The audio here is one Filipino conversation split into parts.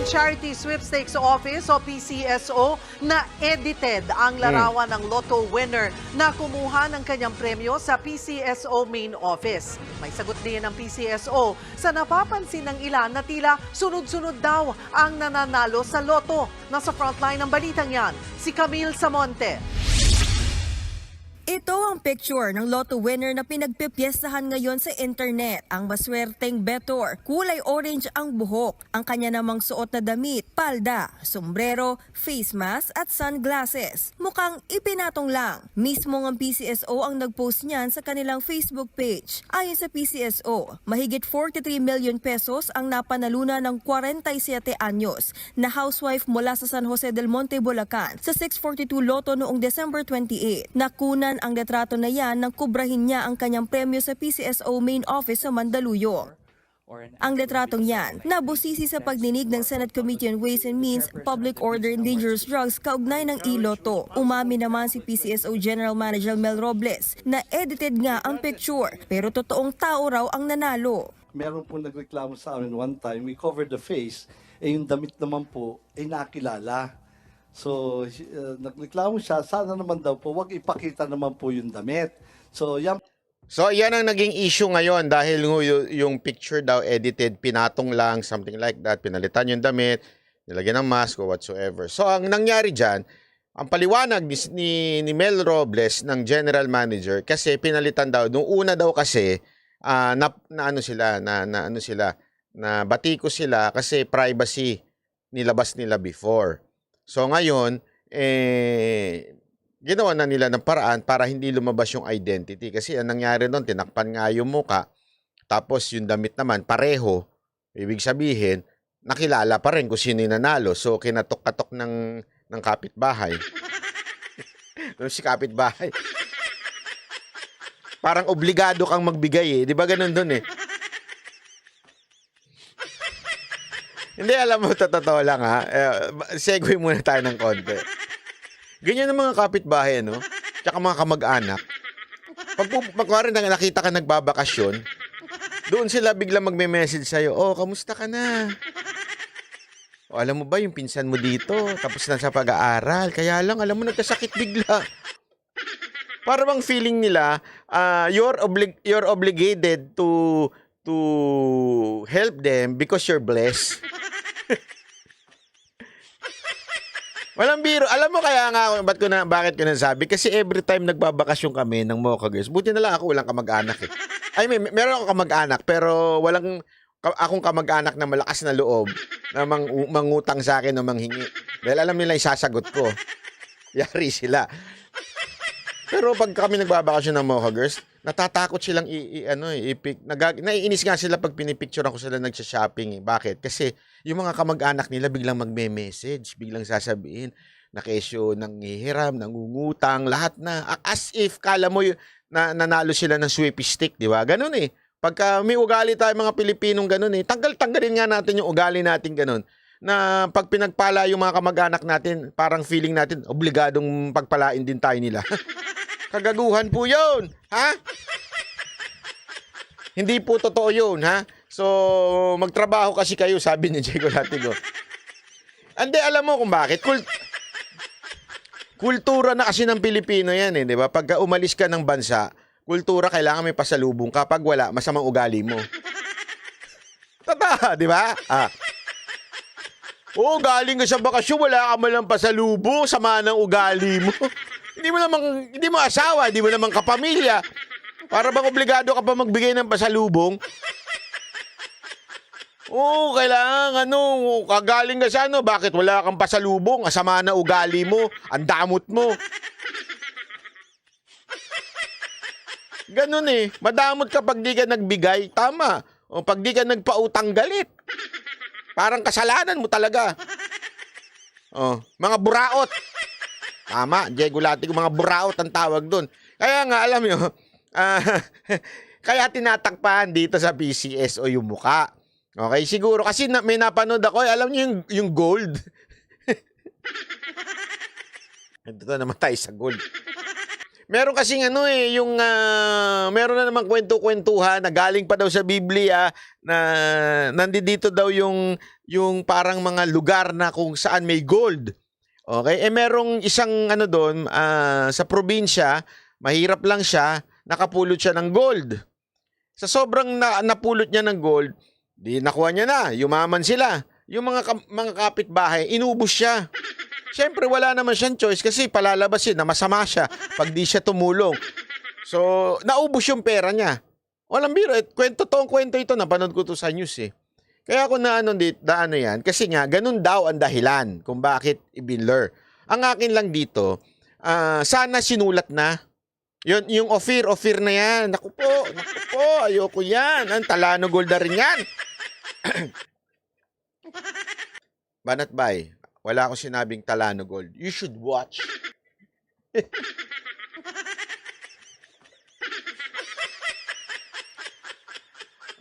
Charity Sweepstakes Office o PCSO na edited ang larawan ng Lotto winner na kumuha ng kanyang premyo sa PCSO main office. May sagot din ng PCSO sa napapansin ng ilan na tila sunod-sunod daw ang nananalo sa Lotto. Nasa frontline ng balitang yan, si Camille Samonte. Ito ang picture ng Lotto winner na pinagpipiestahan ngayon sa internet. Ang maswerteng betor, kulay orange ang buhok. Ang kanya namang suot na damit, palda, sombrero, face mask at sunglasses. Mukhang ipinatong lang. Mismo ang PCSO ang nagpost niyan sa kanilang Facebook page. Ayon sa PCSO, mahigit 43 million pesos ang napanaluna ng 47 anyos na housewife mula sa San Jose del Monte, Bulacan sa 642 Lotto noong December 28. Nakunan ang litrato na yan nang kubrahin niya ang kanyang premyo sa PCSO main office sa Mandaluyong. Ang litratong yan, nabusisi sa pagdinig ng Senate Committee on Ways and Means, Public Order and Dangerous Drugs kaugnay ng iLotto. Umami naman si PCSO General Manager Mel Robles na edited nga ang picture pero totoong tao raw ang nanalo. Meron po nagreklamo sa amin one time, we covered the face, yung damit naman po ay nakilala. So, nagreklamo siya, sana naman daw po, wag ipakita naman po yung damit. So, yan. So, yan ang naging issue ngayon dahil yung picture daw edited, pinatong lang, something like that, pinalitan yung damit, nilagyan ng mask or whatsoever. So, ang nangyari dyan, ang paliwanag ni Mel Robles ng general manager, kasi pinalitan daw, nung una daw kasi, na batiko sila kasi privacy nilabas nila before. So ngayon, ginawa na nila ng paraan para hindi lumabas yung identity. Kasi ang nangyari doon, tinakpan nga yung muka, tapos yung damit naman, pareho. Ibig sabihin, nakilala pa rin kung sino yung nanalo. So kinatok-katok ng kapitbahay. Si kapitbahay. Parang obligado kang magbigay eh. Di ba ganun doon eh? Hindi, alam mo, totoo lang ha. Segue muna tayo ng konti. Ganyan ang mga kapitbahay, no? Tsaka mga kamag-anak. Pag nakita ka nagbabakasyon, doon sila biglang magme-message sa'yo, oh, kamusta ka na? O, alam mo ba, yung pinsan mo dito, tapos na sa pag-aaral. Kaya lang, alam mo, nagkasakit bigla. Para bang feeling nila, you're obligated to help them because you're blessed. Walang biro. Alam mo kaya nga bakit ko nasabi? Kasi every time nagbabakasyon kami ng Mocha Girls, buti na lang ako walang kamag-anak eh. I mean, meron akong kamag-anak pero walang akong kamag-anak na malakas na loob na mangutang sa akin o manghingi. Dahil alam nila yung sasagot ko. Yari sila. Pero pag kami nagbabakasyon ng Mocha Girls, natatakot silang naiinis nga sila pag pinipicturean ko sila nagsha-shopping eh. Bakit? Kasi yung mga kamag-anak nila biglang magme-message, biglang sasabihin na kesyo nanghihiram, nangungutang, lahat na. As if kala mo na nanalo sila ng sweepy stick, di ba? Ganun eh. Pagka may ugali tayo mga Pilipinong ganun eh, tanggalin nga natin yung ugali natin ganun. Na pag pinagpala yung mga kamag-anak natin, parang feeling natin, obligadong pagpalain din tayo nila. Kagaguhan po yun, ha? Hindi po totoo yun, ha? So, magtrabaho kasi kayo, sabi ni Diego Latigo. Ande, alam mo kung bakit? Kultura na kasi ng Pilipino yan, eh, di ba? Pagka umalis ka ng bansa, kultura, kailangan may pasalubong. Kapag wala, masamang ugali mo. Tata, di ba? Oo, galing ka sa bakasyon, wala ka malang pasalubong, sama ng ugali mo. Hindi mo asawa, hindi mo naman kapamilya. Para bang obligado ka pa magbigay ng pasalubong? Oo, kailangan kagaling ka sa bakit wala kang pasalubong? Asama na ugali mo, ang damot mo. Ganun eh, madamot ka pag di ka nagbigay, tama. O pag di ka nagpautang, galit. Parang kasalanan mo talaga. Oh, mga buraot. Tama, Diego Latigo, mga buraot ang tawag doon. Kaya nga, alam nyo, kaya tinatakpan dito sa PCSO yung muka. Okay, siguro, kasi may napanood ako, alam nyo yung gold. Ito naman tayo sa gold. Meron kasing ano yung meron na namang kwento-kwentuhan na galing pa daw sa Biblia na nandito daw yung parang mga lugar na kung saan may gold. Okay? Merong isang ano doon sa probinsya, mahirap lang siya, nakapulot siya ng gold. Sa sobrang napulot niya ng gold, di nakuha niya na, yumaman sila. Yung mga kapitbahay, inubos siya. Siyempre, wala naman siyang choice kasi palalabasin na masama siya pag di siya tumulong. So, naubos yung pera niya. Walang biro. Toong kwento ito. Napanood ko to sa news eh. Kaya ako na ano yan. Kasi nga, ganun daw ang dahilan kung bakit ibinlur. Ang akin lang dito, sana sinulat na. Yung offer na yan. Naku po, ayoko yan. Ang Talano Gold na rin yan. Banat Bay, wala akong sinabing Talano Gold. You should watch.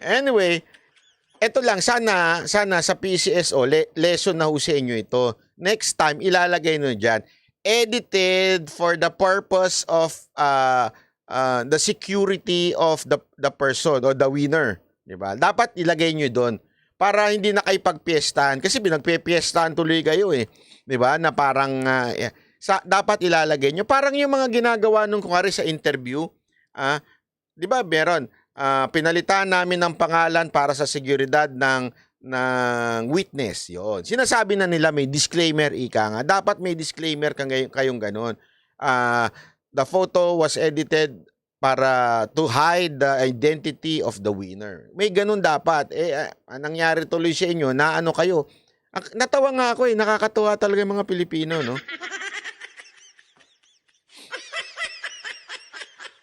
Anyway, eto lang, sana sa PCSO, lesson na ho sa inyo ito. Next time, ilalagay nyo dyan, edited for the purpose of the security of the person or the winner. Diba? Dapat ilagay nyo doon para hindi na kayo pagpiestahan. Kasi pinagpiestahan tuloy kayo eh. Diba? Na parang dapat ilalagay nyo. Parang yung mga ginagawa nung kunwari sa interview. Diba? Meron. Pinalitan namin ng pangalan para sa seguridad ng witness. Yun. Sinasabi na nila may disclaimer, ika nga. Dapat may disclaimer kayong ganun. The photo was edited para to hide the identity of the winner. May ganun dapat. Nangyari tuloy sa inyo na ano kayo. Natawa nga ako nakakatuwa talaga yung mga Pilipino, no?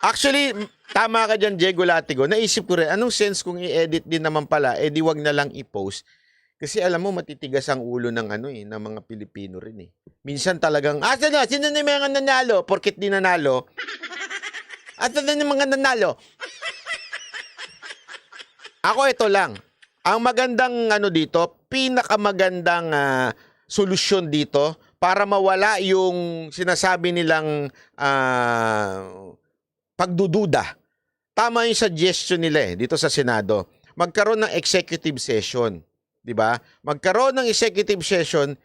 Actually, tama ka dyan, Diego Latigo. Naisip ko rin, anong sense kung i-edit din naman pala, di wag na lang i-post. Kasi alam mo, matitigas ang ulo ng ng mga Pilipino rin eh. Minsan talagang, sino na yung mga nanalo? Porkit di nanalo. Asan na yung mga nanalo? Ako ito lang. Ang magandang dito, pinakamagandang solusyon dito para mawala yung sinasabi nilang pagdududa. Tama yung suggestion nila dito sa Senado. Magkaroon ng executive session, 'di ba? Magkaroon ng executive session,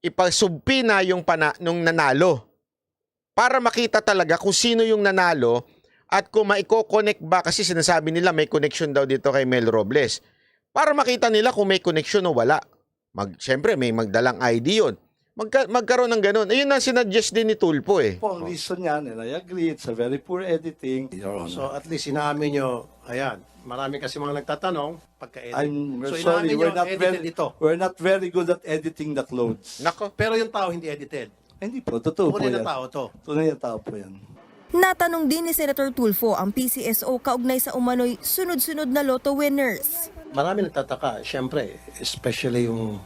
ipasubpi na nung nanalo. Para makita talaga kung sino yung nanalo at kung maiko-connect ba kasi sinasabi nila may connection daw dito kay Mel Robles. Para makita nila kung may connection o wala. Siyempre may magdalang ID 'yon. Magkaroon ng ganun. Ayun na sinuggest din ni Tulfo eh. Po, ang reason yan, and I agree, it's a very poor editing. Your Honor. So at least inaamin nyo, ayan, marami kasi mga nagtatanong pagka-edit. I'm So sorry, inaamin nyo, we're not very good at editing the clothes. Nako. Pero yung tao hindi edited. Hindi po, totoo po Tunay yan. na tao to. Tunay na tao po yan. Natanong din ni Senator Tulfo ang PCSO kaugnay sa umano'y sunod-sunod na lotto winners. Marami nagtataka, syempre, especially yung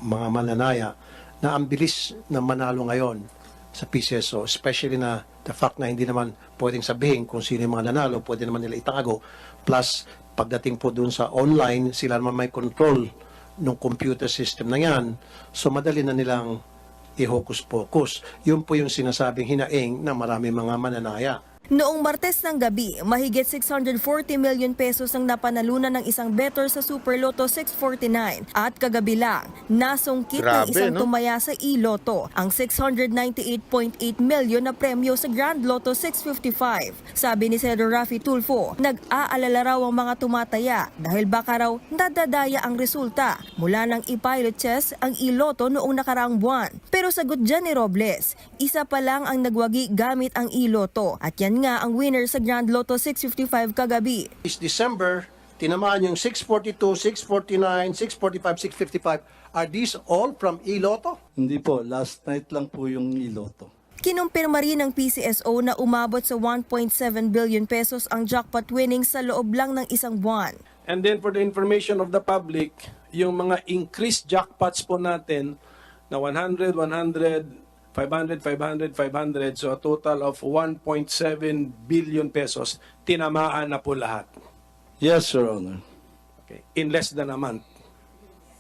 mga mananaya na ang bilis na manalo ngayon sa PCSO, especially na the fact na hindi naman pwedeng sabihin kung sino yung mga nanalo, pwede naman nila itago. Plus, pagdating po dun sa online, sila naman may control ng computer system na yan. So, madali na nilang i-hocus-pocus. Yun po yung sinasabing hinaing na marami mga mananaya. Noong Martes ng gabi, mahigit 640 million pesos ang napanalunan ng isang bettor sa Super Lotto 649 at kagabi lang, nasungkit ng Grabe, isang no? tumaya sa e-lotto ang 698.8 million na premyo sa Grand Lotto 655. Sabi ni Senator Raffy Tulfo, nag-aalala raw ang mga tumataya dahil baka raw nadadaya ang resulta mula nang i-pilot test ang e-lotto noong nakaraang buwan. Pero sagot dyan ni Robles, isa pa lang ang nagwagi gamit ang e-lotto at yan nga ang winner sa Grand Lotto 655 kagabi. This December, tinamaan yung 642, 649, 645, 655. Are these all from e-lotto? Hindi po, last night lang po yung iloto. Kinumpirma rin ng PCSO na umabot sa 1.7 billion pesos ang jackpot winnings sa loob lang ng isang buwan. And then for the information of the public, yung mga increased jackpots po natin na 100, 100, 500, 500, 500, so a total of 1.7 billion pesos, tinamaan na po lahat. Yes, Your Honor. Okay. In less than a month.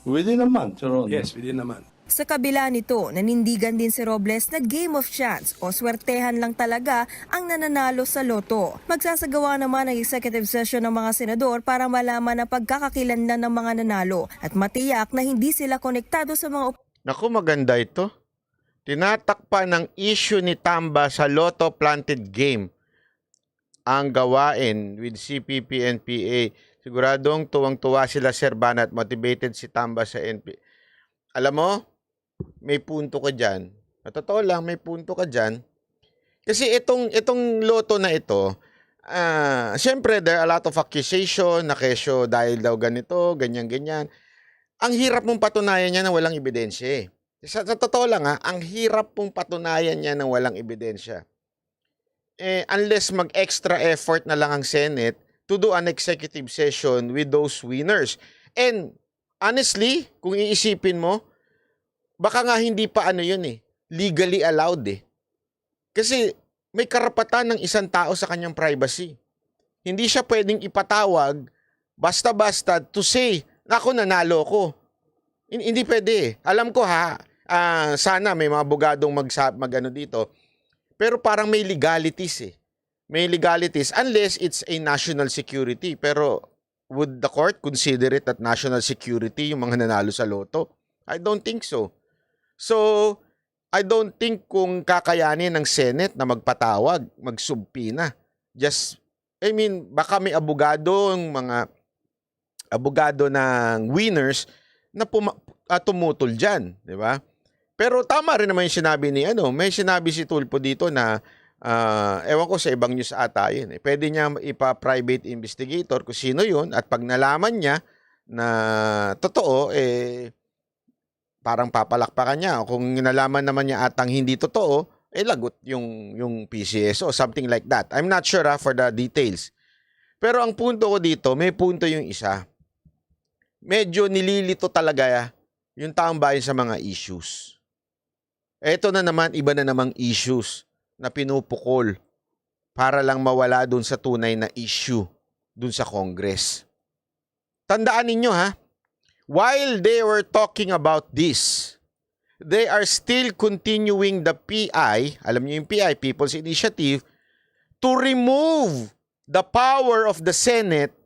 Within a month, Your Honor. Yes, within a month. Sa kabila nito, nanindigan din si Robles na game of chance o swertehan lang talaga ang nananalo sa loto. Magsasagawa naman ng executive session ng mga senador para malaman ang pagkakakilanlan ng mga nanalo at matiyak na hindi sila konektado sa mga Naku, maganda ito. Tinatakpan ng issue ni Tamba sa Lotto Planted Game ang gawain with CPP and PA. Siguradong tuwang-tuwa sila, Sir Bana, at motivated si Tamba sa NP. Alam mo, may punto ka dyan. At totoo lang, may punto ka dyan. Kasi itong loto na ito, siyempre, there are a lot of accusation na kesyo dahil daw ganito, ganyan-ganyan. Ang hirap mong patunayan niya na walang ebidensya eh. Sa totoo lang ang hirap mong patunayan niya na walang ebidensya. Unless mag-extra effort na lang ang Senate to do an executive session with those winners. And honestly, kung iisipin mo, baka nga hindi pa legally allowed eh. Kasi may karapatan ng isang tao sa kanyang privacy. Hindi siya pwedeng ipatawag basta-basta to say, "Naku, nanalo ko." Hindi pwede eh. Alam ko sana may mga abogadong mag-ano dito. Pero parang may legalities eh. May legalities unless it's a national security. Pero would the court consider it at national security yung mga nanalo sa loto? I don't think so. So, I don't think kung kakayanin ng Senate na magpatawag, magsubpina. Baka may mga abogado ng winners na tumutol dyan, di ba? Pero tama rin naman yung sinabi may sinabi si Tulfo dito na, ewan ko sa ibang news ata yun. Pwede niya ipa-private investigator kung sino yun at pag nalaman niya na totoo, parang papalakpakan niya. Kung nalaman naman niya atang hindi totoo, lagot yung PCSO, something like that. I'm not sure for the details. Pero ang punto ko dito, may punto yung isa. Medyo nililito talaga yung taong bayan sa mga issues. Ito na naman, iba na namang issues na pinupukol para lang mawala dun sa tunay na issue dun sa Congress. Tandaan ninyo while they were talking about this, they are still continuing the PI, alam niyo yung PI, People's Initiative, to remove the power of the Senate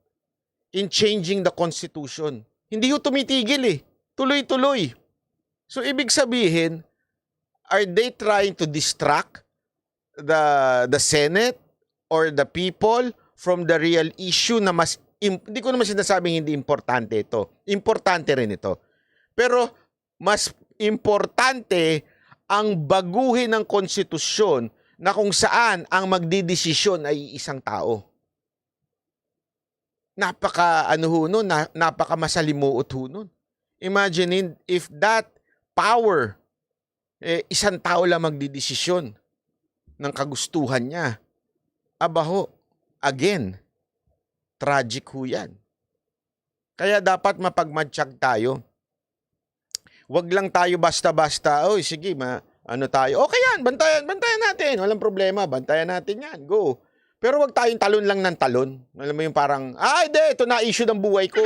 in changing the Constitution. Hindi yung tumitigil eh. Tuloy-tuloy. So, ibig sabihin, are they trying to distract the Senate or the people from the real issue na hindi ko naman sinasabing hindi importante ito. Importante rin ito. Pero mas importante ang baguhin ng konstitusyon na kung saan ang magdidesisyon ay isang tao. Napaka masalimuot nun. Imagine if that power, isang tao lang magdidesisyon ng kagustuhan niya. Again, tragic yan. Kaya dapat mapagmatsyag tayo. Huwag lang tayo basta-basta, sige, tayo. Okay yan, bantayan natin. Walang problema, bantayan natin yan. Go. Pero wag tayong talon lang ng talon. Alam mo yung parang, ito na issue ng buhay ko.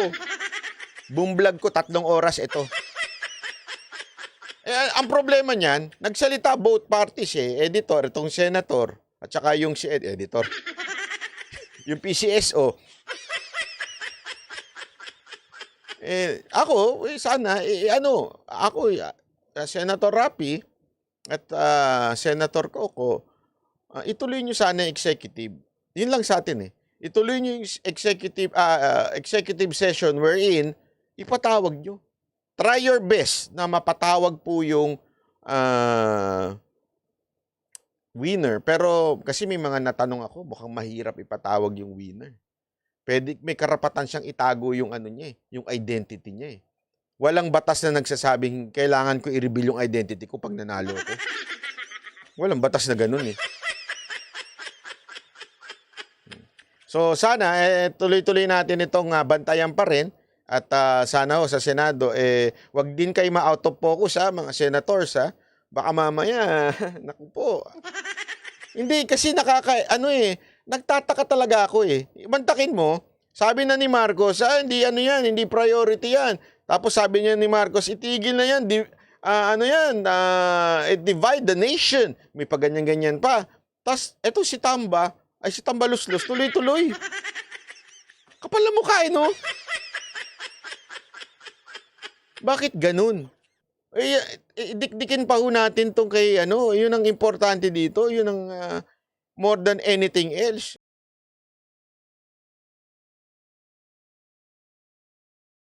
Boom vlog ko, 3 oras ito. Ang problema niyan, nagsalita both parties editor, itong senator, at saka yung editor, yung PCSO. Ako, sana, Senator Rapi at Senator Coco, ituloy nyo sana executive. Yun lang sa atin Ituloy nyo yung executive session wherein ipatawag nyo. Try your best na mapatawag po yung winner. Pero kasi may mga natanong ako, mukhang mahirap ipatawag yung winner. May karapatan siyang itago yung yung identity niya Walang batas na nagsasabing kailangan ko i-reveal yung identity ko pag nanalo ko. Walang batas na ganun So sana tuloy-tuloy natin itong bantayan pa rin at sana sa Senado wag din kayo ma-out of focus mga senators Baka mamaya naku po. Hindi kasi nagtataka talaga ako Ibantakin mo, sabi na ni Marcos, hindi yan, hindi priority yan. Tapos sabi niya ni Marcos, itigil na yan, ano yan, divide the nation. May paganyan-ganyan pa. Tapos, eto si Tamba, ay si Tamba Luslos, tuloy-tuloy. Kapal na mukha, no? Bakit ganun? Dikdikin pa ho natin tong kay, yun ang importante dito, yun ang more than anything else.